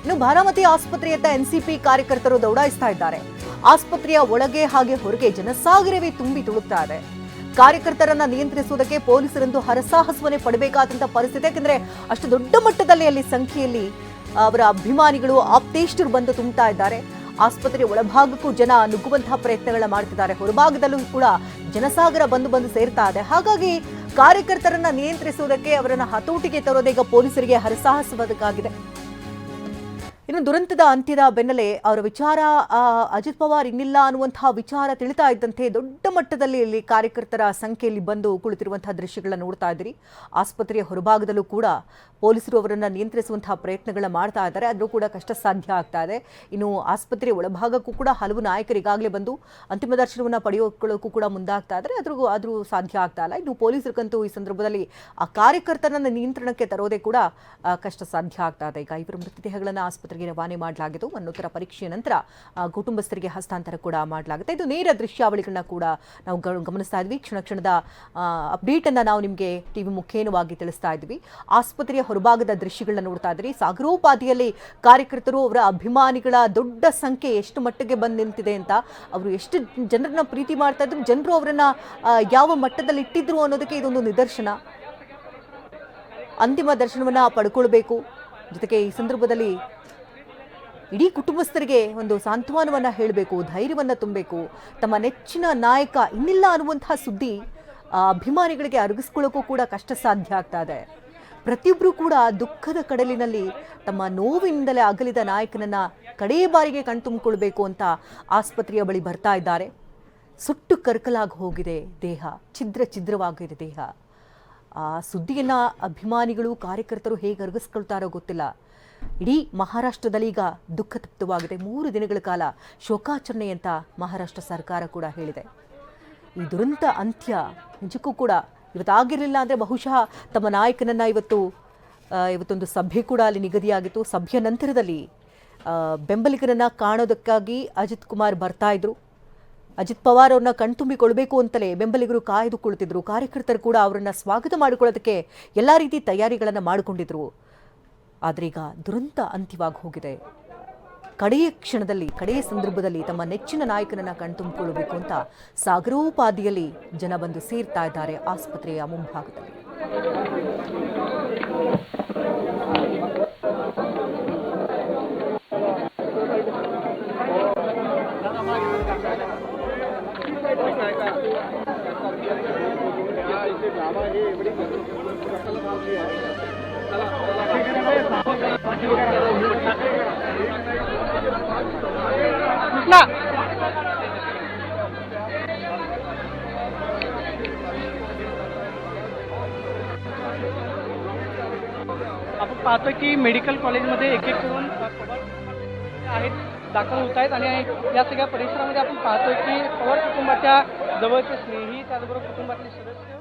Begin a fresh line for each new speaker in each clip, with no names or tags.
ಇನ್ನು ಬಾರಾಮತಿ ಆಸ್ಪತ್ರೆಯತ್ತ ಎನ್ಸಿಪಿ ಕಾರ್ಯಕರ್ತರು ದೌಡಾಯಿಸ್ತಾ ಇದ್ದಾರೆ. ಆಸ್ಪತ್ರೆಯ ಒಳಗೆ ಹಾಗೆ ಹೊರಗೆ ಜನಸಾಗರವೇ ತುಂಬಿ ತುಳುಕ್ತಾ ಇದೆ. ಕಾರ್ಯಕರ್ತರನ್ನ ನಿಯಂತ್ರಿಸುವುದಕ್ಕೆ ಪೊಲೀಸರಂದು ಹರಸಾಹಸವನ್ನೇ ಪಡಬೇಕಾದಂತ ಪರಿಸ್ಥಿತಿ. ಯಾಕಂದ್ರೆ ಅಷ್ಟು ದೊಡ್ಡ ಮಟ್ಟದಲ್ಲಿ ಅಲ್ಲಿ ಸಂಖ್ಯೆಯಲ್ಲಿ ಅವರ ಅಭಿಮಾನಿಗಳು ಆಪ್ತೇಷ್ಟರು ಬಂದು ತುಂಬುತ್ತಾ ಇದ್ದಾರೆ. ಆಸ್ಪತ್ರೆಯ ಒಳಭಾಗಕ್ಕೂ ಜನ ನುಗ್ಗುವಂತಹ ಪ್ರಯತ್ನಗಳನ್ನ ಮಾಡ್ತಿದ್ದಾರೆ. ಹೊರಭಾಗದಲ್ಲೂ ಕೂಡ ಜನಸಾಗರ ಬಂದು ಸೇರ್ತಾ ಇದೆ. ಹಾಗಾಗಿ ಕಾರ್ಯಕರ್ತರನ್ನ ನಿಯಂತ್ರಿಸುವುದಕ್ಕೆ ಅವರನ್ನ ಹತೋಟಿಗೆ ತರೋದೇ ಈಗ ಪೊಲೀಸರಿಗೆ ಹರಸಾಹಸವಾಗಿದೆ. ಇನ್ನು ದುರಂತದ ಅಂತ್ಯದ ಬೆನ್ನಲ್ಲೇ ಅವರ ವಿಚಾರ ಅಜಿತ್ ಪವಾರ್ ಇನ್ನಿಲ್ಲ ಅನ್ನುವಂತಹ ವಿಚಾರ ತಿಳಿತಾ ಇದ್ದಂತೆ ದೊಡ್ಡ ಮಟ್ಟದಲ್ಲಿ ಇಲ್ಲಿ ಕಾರ್ಯಕರ್ತರ ಸಂಖ್ಯೆಯಲ್ಲಿ ಬಂದು ಕುಳಿತಿರುವಂತಹ ದೃಶ್ಯಗಳನ್ನ ನೋಡ್ತಾ ಇದ್ದೀರಿ. ಆಸ್ಪತ್ರೆಯ ಹೊರಭಾಗದಲ್ಲೂ ಕೂಡ ಪೊಲೀಸರು ಅವರನ್ನ ನಿಯಂತ್ರಿಸುವಂತಹ ಪ್ರಯತ್ನಗಳನ್ನ ಮಾಡ್ತಾ ಇದ್ದಾರೆ. ಆದರೂ ಕೂಡ ಕಷ್ಟ ಸಾಧ್ಯ ಆಗ್ತಾ ಇದೆ. ಇನ್ನು ಆಸ್ಪತ್ರೆಯ ಒಳಭಾಗಕ್ಕೂ ಕೂಡ ಹಲವು ನಾಯಕರು ಈಗಾಗಲೇ ಬಂದು ಅಂತಿಮ ದರ್ಶನವನ್ನು ಪಡೆಯೋಕ್ಕೂ ಕೂಡ ಮುಂದಾಗ್ತಾ ಇದ್ದಾರೆ. ಆದರೂ ಸಾಧ್ಯ ಆಗ್ತಾ ಇಲ್ಲ. ಇನ್ನು ಪೊಲೀಸರಿಗಂತೂ ಈ ಸಂದರ್ಭದಲ್ಲಿ ಆ ಕಾರ್ಯಕರ್ತರನ್ನ ನಿಯಂತ್ರಣಕ್ಕೆ ತರೋದೇ ಕೂಡ ಕಷ್ಟ ಸಾಧ್ಯ ಆಗ್ತಾ ಇದೆ. ಈಗ ಇವರ ಮೃತದೇಹಗಳನ್ನು ಆಸ್ಪತ್ರೆಗೆ ರವಾನೆ ಮಾಡಲಾಗಿದ್ದು ಮರಣೋತ್ತರ ಪರೀಕ್ಷೆಯ ನಂತರ ಕುಟುಂಬಸ್ಥರಿಗೆ ಹಸ್ತಾಂತರ ಕೂಡ ಮಾಡಲಾಗುತ್ತೆ. ಇದು ನೇರ ದೃಶ್ಯಾವಳಿಗಳನ್ನ ಕೂಡ ನಾವು ಗಮನಿಸ್ತಾ ಇದ್ವಿ. ಕ್ಷಣದ ಅಪ್ಡೇಟ್ ಅನ್ನ ನಾವು ನಿಮಗೆ ಟಿವಿ ಮುಖೇನವಾಗಿ ತಿಳಿಸ್ತಾ ಇದ್ವಿ. ಆಸ್ಪತ್ರೆಯ ಹೊರಭಾಗದ ದೃಶ್ಯಗಳನ್ನ ನೋಡ್ತಾ ಇದ್ರಿ. ಸಾಗರೋಪಾದಿಯಲ್ಲಿ ಕಾರ್ಯಕರ್ತರು ಅವರ ಅಭಿಮಾನಿಗಳ ದೊಡ್ಡ ಸಂಖ್ಯೆ ಎಷ್ಟು ಮಟ್ಟಿಗೆ ಬಂದು ನಿಂತಿದೆ ಅಂತ, ಅವರು ಎಷ್ಟು ಜನರನ್ನ ಪ್ರೀತಿ ಮಾಡ್ತಾ ಇದ್ರು, ಜನರು ಅವರನ್ನ ಯಾವ ಮಟ್ಟದಲ್ಲಿ ಇಟ್ಟಿದ್ರು ಅನ್ನೋದಕ್ಕೆ ಇದೊಂದು ನಿದರ್ಶನ. ಅಂತಿಮ ದರ್ಶನವನ್ನ ಪಡ್ಕೊಳ್ಬೇಕು. ಜೊತೆಗೆ ಈ ಸಂದರ್ಭದಲ್ಲಿ ಇಡೀ ಕುಟುಂಬಸ್ಥರಿಗೆ ಒಂದು ಸಾಂತ್ವನವನ್ನ ಹೇಳಬೇಕು, ಧೈರ್ಯವನ್ನ ತುಂಬಬೇಕು. ತಮ್ಮ ನೆಚ್ಚಿನ ನಾಯಕ ಇನ್ನಿಲ್ಲ ಅನ್ನುವಂತಹ ಸುದ್ದಿ ಅಭಿಮಾನಿಗಳಿಗೆ ಅರಗಿಸ್ಕೊಳ್ಳೋಕ್ಕೂ ಕೂಡ ಕಷ್ಟ ಸಾಧ್ಯ ಆಗ್ತಾ ಇದೆ. ಪ್ರತಿಯೊಬ್ಬರು ಕೂಡ ದುಃಖದ ಕಡಲಿನಲ್ಲಿ ತಮ್ಮ ನೋವಿನಿಂದಲೇ ಅಗಲಿದ ನಾಯಕನನ್ನ ಕಡೇ ಬಾರಿಗೆ ಕಣ್ತುಂಬಿಕೊಳ್ಬೇಕು ಅಂತ ಆಸ್ಪತ್ರೆಯ ಬಳಿ ಬರ್ತಾ ಇದ್ದಾರೆ. ಸುಟ್ಟು ಕರ್ಕಲಾಗಿ ಹೋಗಿದೆ ದೇಹ, ಛಿದ್ರವಾಗಿದೆ ದೇಹ. ಆ ಸುದ್ದಿಯನ್ನ ಅಭಿಮಾನಿಗಳು ಕಾರ್ಯಕರ್ತರು ಹೇಗೆ ಅರಗಿಸ್ಕೊಳ್ತಾರೋ ಗೊತ್ತಿಲ್ಲ. ಇಡೀ ಮಹಾರಾಷ್ಟ್ರದಲ್ಲಿ ಈಗ ದುಃಖ ತಪ್ತವಾಗಿದೆ. 3 ದಿನಗಳ ಕಾಲ ಶೋಕಾಚರಣೆ ಅಂತ ಮಹಾರಾಷ್ಟ್ರ ಸರ್ಕಾರ ಕೂಡ ಹೇಳಿದೆ. ಈ ದುರಂತ ಅಂತ್ಯ ನಿಜಕ್ಕೂ ಕೂಡ ಇವತ್ತಾಗಿರಲಿಲ್ಲ ಅಂದರೆ ಬಹುಶಃ ತಮ್ಮ ನಾಯಕನನ್ನ ಇವತ್ತೊಂದು ಸಭೆ ಕೂಡ ಅಲ್ಲಿ ನಿಗದಿಯಾಗಿತ್ತು. ಸಭೆಯ ನಂತರದಲ್ಲಿ ಬೆಂಬಲಿಗರನ್ನ ಕಾಣೋದಕ್ಕಾಗಿ ಅಜಿತ್ ಕುಮಾರ್ ಬರ್ತಾ ಇದ್ರು. ಅಜಿತ್ ಪವಾರ್ ಅವ್ರನ್ನ ಕಣ್ತುಂಬಿಕೊಳ್ಬೇಕು ಅಂತಲೇ ಬೆಂಬಲಿಗರು ಕಾಯ್ದು ಕುಳಿತಿದ್ರು. ಕಾರ್ಯಕರ್ತರು ಕೂಡ ಅವರನ್ನ ಸ್ವಾಗತ ಮಾಡಿಕೊಳ್ಳೋದಕ್ಕೆ ಎಲ್ಲ ರೀತಿ ತಯಾರಿಗಳನ್ನು ಮಾಡಿಕೊಂಡಿದ್ರು. ಆದರೆ ಈಗ ದುರಂತ ಅಂತ್ಯವಾಗಿ ಹೋಗಿದೆ. ಕಡೆಯ ಕ್ಷಣದಲ್ಲಿ, ಕಡೆಯ ಸಂದರ್ಭದಲ್ಲಿ ತಮ್ಮ ನೆಚ್ಚಿನ ನಾಯಕನನ್ನ ಕಣ್ತುಂಬಿಕೊಳ್ಳಬೇಕು ಅಂತ ಸಾಗರೋಪಾದಿಯಲ್ಲಿ ಜನ ಬಂದು ಸೇರ್ತಾ ಇದ್ದಾರೆ ಆಸ್ಪತ್ರೆಯ ಮುಂಭಾಗದಲ್ಲಿ.
आपण पाहतो की मेडिकल कॉलेजमध्ये एक करून आहेत दाखल होत आहेत आणि या सगळ्या परिसरामध्ये आपण पाहतोय की पवार कुटुंबाच्या जवळचे स्नेही, त्याचबरोबर कुटुंबातले सदस्य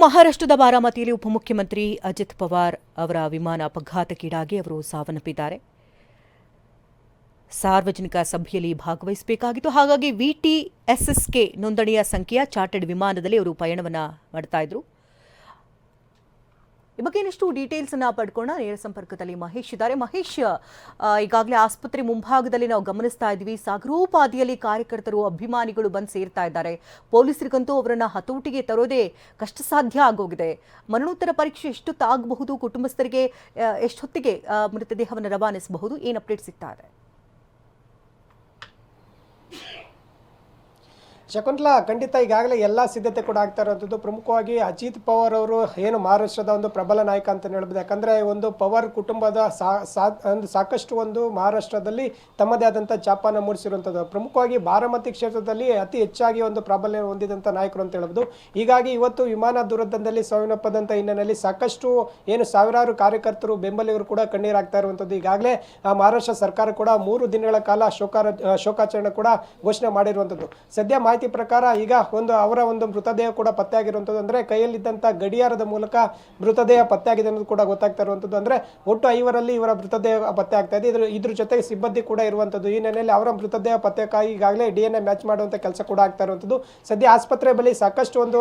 ಮಹಾರಾಷ್ಟ್ರದ ಬಾರಾಮತಿಯಲ್ಲಿ ಉಪಮುಖ್ಯಮಂತ್ರಿ ಅಜಿತ್ ಪವಾರ್ ಅವರ ವಿಮಾನ ಅಪಘಾತಕ್ಕೀಡಾಗಿ ಅವರು ಸಾವನ್ನಪ್ಪಿದ್ದಾರೆ. ಸಾರ್ವಜನಿಕ ಸಭೆಯಲ್ಲಿ ಭಾಗವಹಿಸಬೇಕಾಗಿತ್ತು. ಹಾಗಾಗಿ VTSSK ನೋಂದಣಿಯ ಸಂಖ್ಯೆಯ ಚಾರ್ಟರ್ಡ್ ವಿಮಾನದಲ್ಲಿ ಅವರು ಪಯಣವನ್ನು ಮಾಡ್ತಾ ಇದ್ರು. ಈ ಬಗ್ಗೆ ಇನ್ನಷ್ಟು ಡೀಟೇಲ್ಸ್ ಅನ್ನ ಪಡ್ಕೊಂಡ ನೇರ ಸಂಪರ್ಕದಲ್ಲಿ ಮಹೇಶ್ ಇದ್ದಾರೆ. ಮಹೇಶ್, ಈಗಾಗಲೇ ಆಸ್ಪತ್ರೆ ಮುಂಭಾಗದಲ್ಲಿ ನಾವು ಗಮನಿಸ್ತಾ ಇದ್ವಿ, ಸಾಗರೋಪಾದಿಯಲ್ಲಿ ಕಾರ್ಯಕರ್ತರು ಅಭಿಮಾನಿಗಳು ಬಂದು ಸೇರ್ತಾ ಇದ್ದಾರೆ. ಪೊಲೀಸರಿಗಂತೂ ಅವರನ್ನ ಹತೋಟಿಗೆ ತರೋದೇ ಕಷ್ಟ ಸಾಧ್ಯ ಆಗೋಗಿದೆ. ಮರಣೋತ್ತರ ಪರೀಕ್ಷೆ ಎಷ್ಟೊತ್ತಾಗಬಹುದು, ಕುಟುಂಬಸ್ಥರಿಗೆ ಎಷ್ಟೊತ್ತಿಗೆ ಮೃತದೇಹವನ್ನು ರವಾನಿಸಬಹುದು, ಏನು ಅಪ್ಡೇಟ್ ಸಿಗ್ತಾ ಇದೆ?
ಶಕುಂತಲಾ, ಖಂಡಿತ ಈಗಾಗಲೇ ಎಲ್ಲ ಸಿದ್ಧತೆ ಕೂಡ ಆಗ್ತಾ ಇರೋಂಥದ್ದು. ಪ್ರಮುಖವಾಗಿ ಅಜಿತ್ ಪವಾರ್ ಅವರು ಏನು ಮಹಾರಾಷ್ಟ್ರದ ಒಂದು ಪ್ರಬಲ ನಾಯಕ ಅಂತ ಹೇಳ್ಬೋದು. ಯಾಕಂದರೆ ಒಂದು ಪವಾರ್ ಕುಟುಂಬದ ಸಾಕಷ್ಟು ಒಂದು ಮಹಾರಾಷ್ಟ್ರದಲ್ಲಿ ತಮ್ಮದೇ ಆದಂಥ ಛಾಪನ್ನು ಮೂಡಿಸಿರುವಂಥದ್ದು. ಪ್ರಮುಖವಾಗಿ ಬಾರಾಮತಿ ಕ್ಷೇತ್ರದಲ್ಲಿ ಅತಿ ಹೆಚ್ಚಾಗಿ ಒಂದು ಪ್ರಾಬಲ್ಯ ಹೊಂದಿದಂಥ ನಾಯಕರು ಅಂತ ಹೇಳ್ಬೋದು. ಹೀಗಾಗಿ ಇವತ್ತು ವಿಮಾನ ದುರಂತದಲ್ಲಿ ಸಾವಿನಪ್ಪದಂಥ ಹಿನ್ನೆಲೆಯಲ್ಲಿ ಸಾಕಷ್ಟು ಏನು ಸಾವಿರಾರು ಕಾರ್ಯಕರ್ತರು ಬೆಂಬಲಿಗರು ಕೂಡ ಕಣ್ಣೀರಾಗ್ತಾ ಇರುವಂಥದ್ದು. ಈಗಾಗಲೇ ಮಹಾರಾಷ್ಟ್ರ ಸರ್ಕಾರ ಕೂಡ 3 ದಿನಗಳ ಕಾಲ ಶೋಕಾಚರಣೆ ಕೂಡ ಘೋಷಣೆ ಮಾಡಿರುವಂಥದ್ದು. ಸದ್ಯ ಮಾಹಿತಿ ಪ್ರಕಾರ ಈಗ ಅವರ ಒಂದು ಮೃತದೇಹ ಕೂಡ ಪತ್ತೆಯಾಗಿರುವಂಥದ್ದು. ಅಂದರೆ ಕೈಯಲ್ಲಿದ್ದಂಥ ಗಡಿಯಾರದ ಮೂಲಕ ಮೃತದೇಹ ಪತ್ತೆಯಾಗಿದೆ ಅನ್ನೋದು ಕೂಡ ಗೊತ್ತಾಗ್ತಾ ಇರುವಂಥದ್ದು. ಅಂದರೆ ಒಟ್ಟು 5ರಲ್ಲಿ ಇವರ ಮೃತದೇಹ ಪತ್ತೆ ಆಗ್ತಾ ಇದೆ. ಇದ್ರ ಜೊತೆಗೆ ಸಿಬ್ಬಂದಿ ಕೂಡ ಇರುವಂಥದ್ದು. ಈ ನೆಲೆಯಲ್ಲಿ ಅವರ ಮೃತದೇಹ ಪತ್ತೆಗಾಗಿ ಈಗಾಗಲೇ DNA ಮ್ಯಾಚ್ ಮಾಡುವಂಥ ಕೆಲಸ ಕೂಡ ಆಗ್ತಾ ಇರುವಂಥದ್ದು. ಸದ್ಯ ಆಸ್ಪತ್ರೆ ಬಳಿ ಸಾಕಷ್ಟು ಒಂದು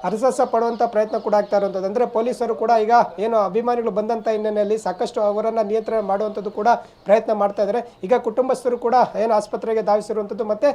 ಅರಸ ಪಡುವಂಥ ಪ್ರಯತ್ನ ಕೂಡ ಆಗ್ತಾ ಇರುವಂಥದ್ದು. ಅಂದರೆ ಪೊಲೀಸರು ಕೂಡ ಈಗ ಏನು ಅಭಿಮಾನಿಗಳು ಬಂದಂಥ ಹಿನ್ನೆಲೆಯಲ್ಲಿ ಸಾಕಷ್ಟು ಅವರನ್ನು ನಿಯಂತ್ರಣ ಮಾಡುವಂಥದ್ದು ಕೂಡ ಪ್ರಯತ್ನ ಮಾಡ್ತಾ ಇದ್ದಾರೆ. ಈಗ ಕುಟುಂಬಸ್ಥರು ಕೂಡ ಏನು ಆಸ್ಪತ್ರೆಗೆ ಧಾವಿಸಿರುವಂಥದ್ದು. ಮತ್ತೆ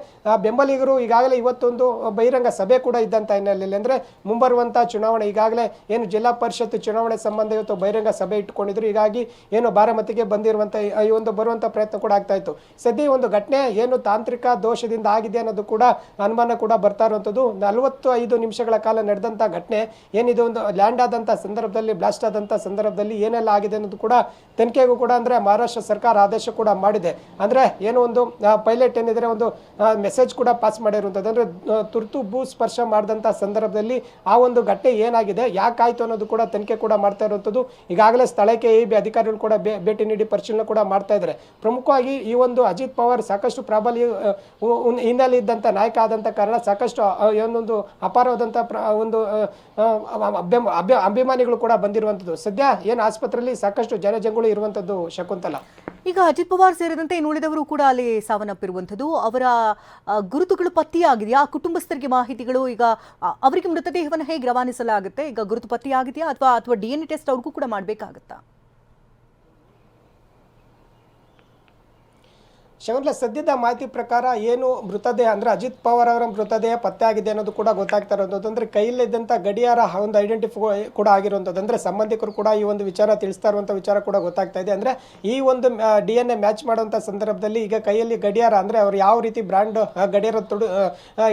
ಬೆಂಬಲಿಗರು ಈಗಾಗಲೇ ಇವತ್ತೊಂದು ಬಹಿರಂಗ ಸಭೆ ಕೂಡ ಇದ್ದಂಥ ಹಿನ್ನೆಲೆಯಲ್ಲಿ ಅಂದರೆ ಮುಂಬರುವಂಥ ಚುನಾವಣೆ ಈಗಾಗಲೇ ಏನು ಜಿಲ್ಲಾ ಪರಿಷತ್ ಚುನಾವಣೆ ಸಂಬಂಧ ಇವತ್ತು ಬಹಿರಂಗ ಸಭೆ ಇಟ್ಟುಕೊಂಡಿದ್ರು. ಹೀಗಾಗಿ ಏನು ಬಾರಾಮತಿಗೆ ಬಂದಿರುವಂಥ ಈ ಒಂದು ಬರುವಂಥ ಪ್ರಯತ್ನ ಕೂಡ ಆಗ್ತಾ ಇತ್ತು. ಸದ್ಯ ಈ ಒಂದು ಘಟನೆ ಏನು ತಾಂತ್ರಿಕ ದೋಷದಿಂದ ಆಗಿದೆ ಅನ್ನೋದು ಕೂಡ ಅನುಮಾನ ಕೂಡ ಬರ್ತಾ ಇರುವಂಥದ್ದು. 45 ನಿಮಿಷಗಳ ಕಾಲ ನಡೆದಂಥ ಘಟನೆ ಏನಿದು ಒಂದು ಲ್ಯಾಂಡ್ ಆದಂಥ ಸಂದರ್ಭದಲ್ಲಿ ಬ್ಲಾಸ್ಟ್ ಆದಂಥ ಸಂದರ್ಭದಲ್ಲಿ ಏನೆಲ್ಲ ಆಗಿದೆ ಅನ್ನೋದು ಕೂಡ ತನಿಖೆಗೂ ಕೂಡ ಅಂದರೆ ಮಹಾರಾಷ್ಟ್ರ ಸರ್ಕಾರ ಆದೇಶ ಕೂಡ ಮಾಡಿದೆ. ಅಂದರೆ ಏನು ಒಂದು ಪೈಲಟ್ ಏನಿದ್ರೆ ಒಂದು ಮೆಸೇಜ್ ಕೂಡ ಪಾಸ್ ಮಾಡಿರುವಂಥದ್ದು. ಅಂದರೆ ತುರ್ತು ಭೂ ಸ್ಪರ್ಶ ಮಾಡಿದಂಥ ಸಂದರ್ಭದಲ್ಲಿ ಆ ಒಂದು ಘಟನೆ ಏನಾಗಿದೆ ಯಾಕಾಯಿತು ಅನ್ನೋದು ಕೂಡ ತನಿಖೆ ಕೂಡ ಮಾಡ್ತಾ ಇರುವಂಥದ್ದು. ಈಗಾಗಲೇ ಸ್ಥಳಕ್ಕೆ EB ಅಧಿಕಾರಿಗಳು ಕೂಡ ಭೇಟಿ ನೀಡಿ ಪರಿಶೀಲನೆ ಕೂಡ ಮಾಡ್ತಾ ಇದ್ದಾರೆ. ಪ್ರಮುಖವಾಗಿ ಈ ಒಂದು ಅಜಿತ್ ಪವಾರ್ ಸಾಕಷ್ಟು ಪ್ರಾಬಲ್ಯ ಹಿನ್ನೆಲೆ ಇದ್ದಂಥ ನಾಯಕ ಆದಂಥ ಕಾರಣ ಸಾಕಷ್ಟು ಏನೊಂದು ಅಪಾರವಾದಂಥ ಒಂದು ಅಭಿಮಾನಿಗಳು ಕೂಡ ಬಂದಿರುವಂಥದ್ದು. ಸದ್ಯ ಏನು ಆಸ್ಪತ್ರೆಯಲ್ಲಿ ಸಾಕಷ್ಟು ಜನಜಂಗುಳಿ ಇರುವಂಥದ್ದು ಶಕುಂತಲಾ.
ಈಗ ಅಜಿತ್ ಪವಾರ್ ಸೇರಿದಂತೆ ಇನ್ನುಳಿದವರು ಕೂಡ ಅಲ್ಲಿ ಸಾವನ್ನಪ್ಪಿರುವಂಥದ್ದು. ಅವರ ಗುರುತುಗಳು ಪತ್ತೆಯಾಗಿದೆಯಾ? ಕುಟುಂಬಸ್ಥರಿಗೆ ಮಾಹಿತಿಗಳು ಈಗ ಅವರಿಗೆ ಮೃತದೇಹವನ್ನು ಹೇಗೆ ರವಾನಿಸಲಾಗುತ್ತೆ? ಈಗ ಗುರುತು ಪತ್ತೆಯಾಗಿದೆಯಾ ಅಥವಾ DNA ಟೆಸ್ಟ್ ಅವ್ರಿಗೂ ಕೂಡ ಮಾಡಬೇಕಾಗತ್ತಾ?
ಶಕುಂತಲಾ, ಸದ್ಯದ ಮಾಹಿತಿ ಪ್ರಕಾರ ಏನು ಮೃತದೇಹ ಅಂದರೆ ಅಜಿತ್ ಪವಾರ್ ಅವರ ಮೃತದೇಹ ಪತ್ತೆ ಆಗಿದೆ ಅನ್ನೋದು ಕೂಡ ಗೊತ್ತಾಗ್ತಾ ಇರೋದು. ಅಂದರೆ ಕೈಯಲ್ಲಿದ್ದಂಥ ಗಡಿಯಾರ ಒಂದು ಐಡೆಂಟಿಫೈ ಕೂಡ ಆಗಿರುವಂಥದ್ದು. ಅಂದರೆ ಸಂಬಂಧಿಕರು ಕೂಡ ಈ ಒಂದು ವಿಚಾರ ತಿಳಿಸ್ತಾ ಇರುವಂಥ ವಿಚಾರ ಕೂಡ ಗೊತ್ತಾಗ್ತಾ ಇದೆ. ಅಂದರೆ ಈ ಒಂದು DNA ಮ್ಯಾಚ್ ಮಾಡುವಂಥ ಸಂದರ್ಭದಲ್ಲಿ ಈಗ ಕೈಯಲ್ಲಿ ಗಡಿಯಾರ ಅಂದರೆ ಅವರು ಯಾವ ರೀತಿ ಬ್ರ್ಯಾಂಡ್ ಗಡಿಯಾರ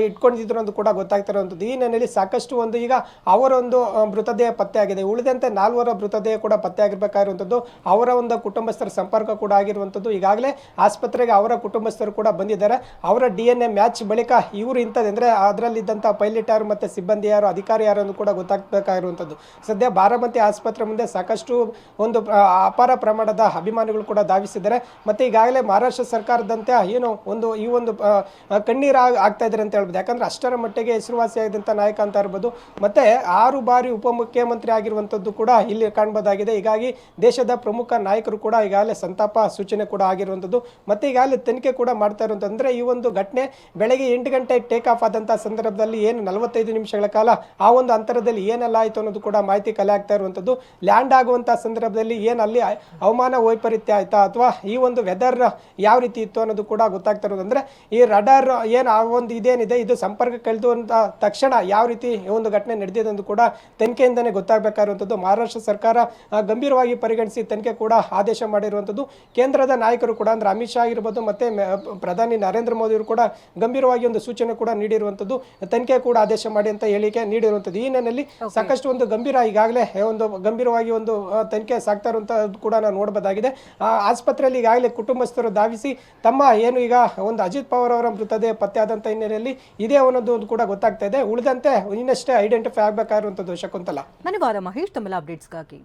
ಇಟ್ಕೊಂಡಿದ್ರು ಅಂತ ಕೂಡ ಗೊತ್ತಾಗ್ತಾ ಇರುವಂಥದ್ದು. ಈ ನೆಲೆಯಲ್ಲಿ ಸಾಕಷ್ಟು ಒಂದು ಈಗ ಅವರೊಂದು ಮೃತದೇಹ ಪತ್ತೆ ಆಗಿದೆ. ಉಳಿದಂತೆ 4 ಮೃತದೇಹ ಕೂಡ ಪತ್ತೆ ಆಗಿರಬೇಕಾಗಿರುವಂಥದ್ದು. ಅವರ ಒಂದು ಕುಟುಂಬಸ್ಥರ ಸಂಪರ್ಕ ಕೂಡ ಆಗಿರುವಂಥದ್ದು. ಈಗಾಗಲೇ ಆಸ್ಪತ್ರೆಗೆ ಅವರ ಕುಟುಂಬಸ್ಥರು ಕೂಡ ಬಂದಿದ್ದಾರೆ. ಅವರ DNA ಮ್ಯಾಚ್ ಬಳಿಕ ಇವರು ಇಂಥದ್ದು ಅಂದರೆ ಅದರಲ್ಲಿದ್ದಂಥ ಪೈಲಟ್ ಯಾರು ಮತ್ತು ಸಿಬ್ಬಂದಿ ಯಾರು ಅಧಿಕಾರಿ ಯಾರು ಅಂತ ಕೂಡ ಗೊತ್ತಾಗಬೇಕಾಗಿರುವಂಥದ್ದು. ಸದ್ಯ ಬಾರಾಮತಿ ಆಸ್ಪತ್ರೆ ಮುಂದೆ ಸಾಕಷ್ಟು ಒಂದು ಅಪಾರ ಪ್ರಮಾಣದ ಅಭಿಮಾನಿಗಳು ಕೂಡ ಧಾವಿಸಿದ್ದಾರೆ. ಮತ್ತು ಈಗಾಗಲೇ ಮಹಾರಾಷ್ಟ್ರ ಸರ್ಕಾರದಂತೆ ಏನು ಈ ಒಂದು ಕಣ್ಣೀರು ಆಗ್ತಾ ಇದ್ದಾರೆ ಅಂತ ಹೇಳ್ಬೋದು. ಯಾಕಂದರೆ ಅಷ್ಟರ ಮಟ್ಟಿಗೆ ಹೆಸರುವಾಸಿಯಾಗಿದ್ದಂಥ ನಾಯಕ ಅಂತ ಇರ್ಬೋದು. ಮತ್ತು 6 ಬಾರಿ ಉಪಮುಖ್ಯಮಂತ್ರಿ ಆಗಿರುವಂಥದ್ದು ಕೂಡ ಇಲ್ಲಿ ಕಾಣಬಹುದಾಗಿದೆ. ಹೀಗಾಗಿ ದೇಶದ ಪ್ರಮುಖ ನಾಯಕರು ಕೂಡ ಈಗಾಗಲೇ ಸಂತಾಪ ಸೂಚನೆ ಕೂಡ ಆಗಿರುವಂಥದ್ದು. ಮತ್ತು ಈಗಾಗಲೇ ತನಿಖೆ ಕೂಡ ಮಾಡ್ತಾ ಇರುವಂಥದ್ದು. ಅಂದರೆ ಈ ಒಂದು ಘಟನೆ ಬೆಳಗ್ಗೆ 8 ಗಂಟೆ ಟೇಕ್ ಆಫ್ ಆದಂಥ ಸಂದರ್ಭದಲ್ಲಿ ಏನು 45 ನಿಮಿಷಗಳ ಕಾಲ ಆ ಒಂದು ಅಂತರದಲ್ಲಿ ಏನೆಲ್ಲ ಆಯಿತು ಅನ್ನೋದು ಕೂಡ ಮಾಹಿತಿ ಕಲೆ ಆಗ್ತಾ ಇರುವಂಥದ್ದು. ಲ್ಯಾಂಡ್ ಆಗುವಂಥ ಸಂದರ್ಭದಲ್ಲಿ ಏನು ಅಲ್ಲಿ ಹವಾಮಾನ ವೈಪರೀತ್ಯ ಆಯಿತಾ ಅಥವಾ ಈ ಒಂದು ವೆದರ್ ಯಾವ ರೀತಿ ಇತ್ತು ಅನ್ನೋದು ಕೂಡ ಗೊತ್ತಾಗ್ತಾ ಇರೋದು. ಅಂದರೆ ಈ ರಡಾರ್ ಏನು ಆ ಒಂದು ಇದೇನಿದೆ ಇದು ಸಂಪರ್ಕ ಕಳೆದುವಂಥ ತಕ್ಷಣ ಯಾವ ರೀತಿ ಒಂದು ಘಟನೆ ನಡೆದಿದೆ ಎಂದು ಕೂಡ ತನಿಖೆಯಿಂದನೇ ಗೊತ್ತಾಗಬೇಕಾಗಿರುವಂಥದ್ದು. ಮಹಾರಾಷ್ಟ್ರ ಸರ್ಕಾರ ಗಂಭೀರವಾಗಿ ಪರಿಗಣಿಸಿ ತನಿಖೆ ಕೂಡ ಆದೇಶ ಮಾಡಿರುವಂಥದ್ದು. ಕೇಂದ್ರದ ನಾಯಕರು ಕೂಡ ಅಂದರೆ ಅಮಿತ್ ಶಾ ಆಗಿರ್ಬೋದು ಮತ್ತೆ ಪ್ರಧಾನಿ ನರೇಂದ್ರ ಮೋದಿ ಅವರು ಕೂಡ ಗಂಭೀರವಾಗಿ ಒಂದು ಸೂಚನೆ ಕೂಡ ನೀಡಿರುವಂಥದ್ದು. ತನಿಖೆ ಕೂಡ ಆದೇಶ ಮಾಡಿ ಅಂತ ಹೇಳಿಕೆ ನೀಡಿರುವಂಥದ್ದು. ಈ ನೆಲೆಯಲ್ಲಿ ಸಾಕಷ್ಟು ಒಂದು ಈಗಾಗಲೇ ಒಂದು ಗಂಭೀರವಾಗಿ ಒಂದು ತನಿಖೆ ಸಾಗ್ತಾ ಇರುವಂಥದ್ದು ಕೂಡ ನಾವು ನೋಡಬಹುದಾಗಿದೆ. ಆಸ್ಪತ್ರೆಯಲ್ಲಿ ಈಗಾಗಲೇ ಕುಟುಂಬಸ್ಥರು ಧಾವಿಸಿ ತಮ್ಮ ಏನು ಈಗ ಒಂದು ಅಜಿತ್ ಪವಾರ್ ಅವರ ಮೃತದೇಹ ಪತ್ತೆ ಆದಂಥ ಹಿನ್ನೆಲೆಯಲ್ಲಿ ಇದೇ ಅನ್ನೋದು ಕೂಡ ಗೊತ್ತಾಗ್ತಾ ಇದೆ. ಉಳಿದಂತೆ ಇನ್ನಷ್ಟೇ ಐಡೆಂಟಿಫೈ ಆಗಬೇಕಾಗಿರುವಂಥದ್ದು ಶಕುಂತಲಾ.
ಧನ್ಯವಾದ ಮಹೇಶ್ ತಮ್ಮೆಲ್ಲ ಅಪ್ಡೇಟ್ಸ್ಗಾಗಿ.